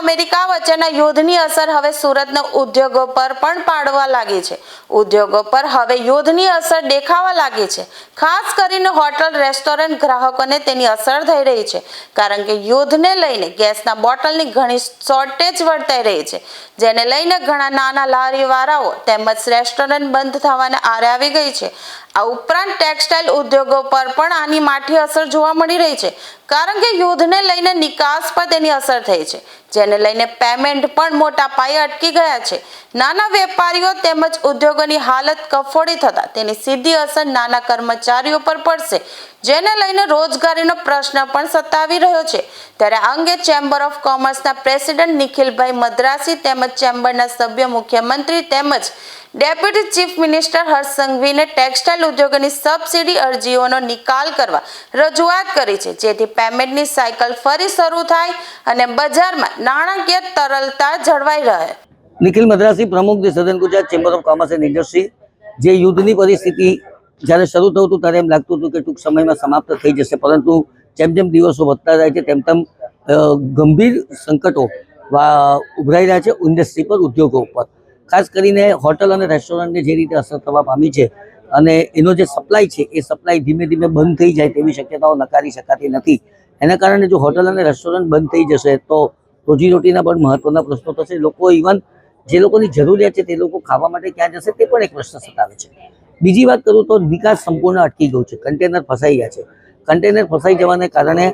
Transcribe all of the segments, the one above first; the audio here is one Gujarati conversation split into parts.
અમેરિકા વચ્ચેના યુદ્ધની અસર હવે સુરતના ઉદ્યોગો પર પણ પાડવા લાગી છે। ઉદ્યોગો પર હવે યુદ્ધની અસર દેખાવા લાગી છે। ખાસ કરીને હોટલ રેસ્ટોરન્ટ ગ્રાહકોને તેની અસર થઈ રહી છે, કારણ કે યુદ્ધને લઈને ગેસના બોટલની ઘણી શોર્ટેજ વર્તાઈ રહી છે, જેને લઈને ઘણા નાના લારીવાળાઓ તેમજ રેસ્ટોરન્ટ બંધ થવાના આરે આવી ગઈ છે। આ ઉપરાંત ટેક્સટાઇલ ઉદ્યોગો પર પણ આની માઠી અસર જોવા મળી રહી છે, કારણ કે યુદ્ધને લઈને નિકાસ પર તેની અસર થઈ છે, જેને લઈને પેમેન્ટ પણ મોટા પાયે અટકી ગયા છે। નાના વેપારીઓ તેમજ ઉદ્યોગોની હાલત કફોડી થતા તેની સીધી અસર નાના કર્મચારીઓ પર પડશે, જેને લઈને રોજગારીનો પ્રશ્ન પણ સતાવી રહ્યો છે। ત્યારે આ અંગે ચેમ્બર ઓફ કોમર્સના પ્રેસિડેન્ટ નિખિલભાઈ મદ્રાસી તેમજ ચેમ્બરના સભ્ય મુખ્યમંત્રી તેમજ ડેપ્યુટી ચીફ મિનિસ્ટર હર્ષ સંઘવીને ટેક્સટાઇલ ઉદ્યોગોની સબસિડી અરજીઓનો નિકાલ કરવા રજૂઆત કરી છે, જેથી પેમેન્ટની સાયકલ ફરી શરૂ થાય અને બજારમાં નાણાકીય તરલતા જળવાઈ રહે। નિખિલ મદ્રાસી, પ્રમુખ the southern Gujarat chamber of commerce and industry. જે યુદ્ધની પરિસ્થિતિ જ્યારે શરૂ થયું હતું ત્યારે એમ લાગતું હતું કે ટૂંક સમયમાં સમાપ્ત થઈ જશે, પરંતુ જેમ જેમ દિવસો વધતા જાય છે તેમ તેમ ગંભીર સંકટો ઉભરાઈ રહ્યા છે ઇન્ડસ્ટ્રી પર, ઉદ્યોગો ઉપર। ખાસ કરીને હોટલ અને રેસ્ટોરન્ટને જે રીતે અસર થવા પામી છે અને એનો જે સપ્લાય છે એ સપ્લાય ધીમે ધીમે બંધ થઈ જાય તેવી શક્યતાઓ નકારી શકાતી નથી। એના કારણે જો હોટલ અને રેસ્ટોરન્ટ બંધ થઈ જશે તો રોજીરોટીના પણ મહત્વના પ્રશ્નો થશે। લોકો ઇવન જે લોકોની જરૂરિયાત છે તે લોકો ખાવા માટે ક્યાં જશે તે પણ એક પ્રશ્ન સતાવે છે। બીજી વાત કરું તો નિકાસ સંપૂર્ણ અટકી ગયું છે, કન્ટેનર ફસાઈ ગયા છે। કન્ટેનર ફસાઈ જવાને કારણે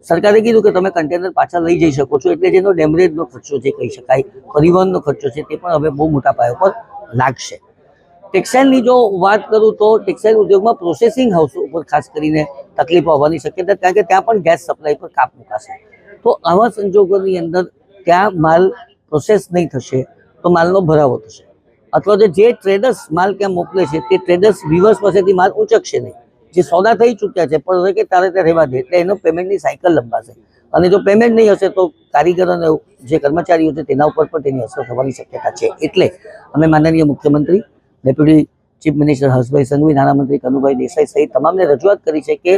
સરકારે કીધું કે તમે કન્ટેનર પાછા લઈ જઈ શકો છો, એટલે જેનો ડેમરેજનો ખર્ચો જે કહી શકાય, પરિવહનનો ખર્ચો છે તે પણ હવે બહુ મોટા પાયા પર લાગશે। ટેક્સટાઇલની જો વાત કરું તો ટેક્સટાઇલ ઉદ્યોગમાં પ્રોસેસિંગ હાઉસ ઉપર ખાસ કરીને તકલીફો આવવાની શક્યતા, કારણ કે ત્યાં પણ ગેસ સપ્લાય પર કાપ મુકાશે। તો આવા સંજોગોની અંદર ત્યાં માલ પ્રોસેસ નહીં થશે તો માલનો ભરાવો થશે, અથવા તો જે ટ્રેડર્સ માલ ક્યાં મોકલે છે તે ટ્રેડર્સ વિવર્સ પાસેથી માલ ઉંચકશે નહીં। જે સોદા થઈ ચૂક્યા છે પણ હવે કે તારે તે રહેવા દે, એટલે એનો પેમેન્ટની સાયકલ લંબાશે, અને જો પેમેન્ટ નહીં હશે તો કારીગર અને જે કર્મચારીઓ છે તેના ઉપર પણ તેની અસર થવાની શક્યતા છે। એટલે અમે માનનીય મુખ્યમંત્રી, deputy chief minister Harshbhai Sanghvi, નાણામંત્રી કનુભાઈ દેસાઈ સહિત તમામને રજૂઆત કરી છે કે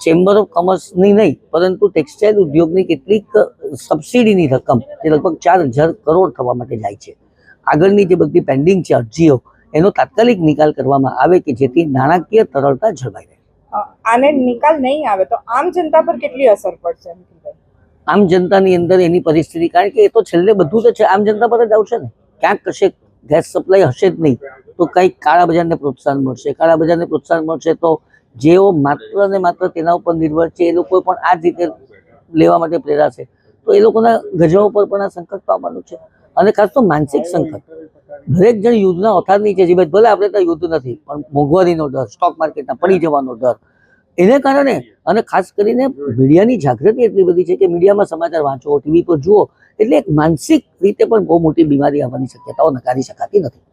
ચેમ્બર ઓફ કોમર્સની નહીં પરંતુ ટેક્સટાઇલ ઉદ્યોગની કેટલીક સબસિડીની રકમ જે લગભગ 4,000 કરોડ થવા માટે જાય છે, આગળની જે બધી પેન્ડિંગ છે અરજીઓ, એનો તાત્કાલિક નિકાલ કરવામાં આવે કે જેથી નાણાકીય તરલતા જળવાઈ રહે। આને નિકાલ નહીં આવે તો આમ જનતા પર કેટલી અસર પડશે? આમ જનતાની અંદર એની પરિસ્થિતિ, કારણ કે એ તો છેલ્લે બધું તો છે આમ જનતા પર જ આવશે ને। ક્યાંક કશે ગેસ સપ્લાય હશે જ નહીં તો કંઈક કાળા બજારને પ્રોત્સાહન મળશે, કાળા બજારને પ્રોત્સાહન મળશે તો જેઓ માત્ર ને માત્ર તેના ઉપર નિર્ભર છે એ લોકો પણ આ જ રીતે લેવા માટે પ્રેરાશે, તો એ લોકોના ગજાઓ પર પણ આ સંકટ આવવાનું છે। અને ખાસ તો માનસિક સંકટ, દરેક જણ યુદ્ધના ઓથાર નીચે છે, ભલે આપણે ત્યાં યુદ્ધ નથી પણ મોંઘવારીનો ડર, સ્ટોક માર્કેટના પડી જવાનો ડર, એને કારણે અને ખાસ કરીને મીડિયાની જાગૃતિ એટલી બધી છે કે મીડિયામાં સમાચાર વાંચો, ટીવી પર જુઓ, એટલે એક માનસિક રીતે પણ બહુ મોટી બીમારી આવવાની શક્યતાઓ નકારી શકાતી નથી।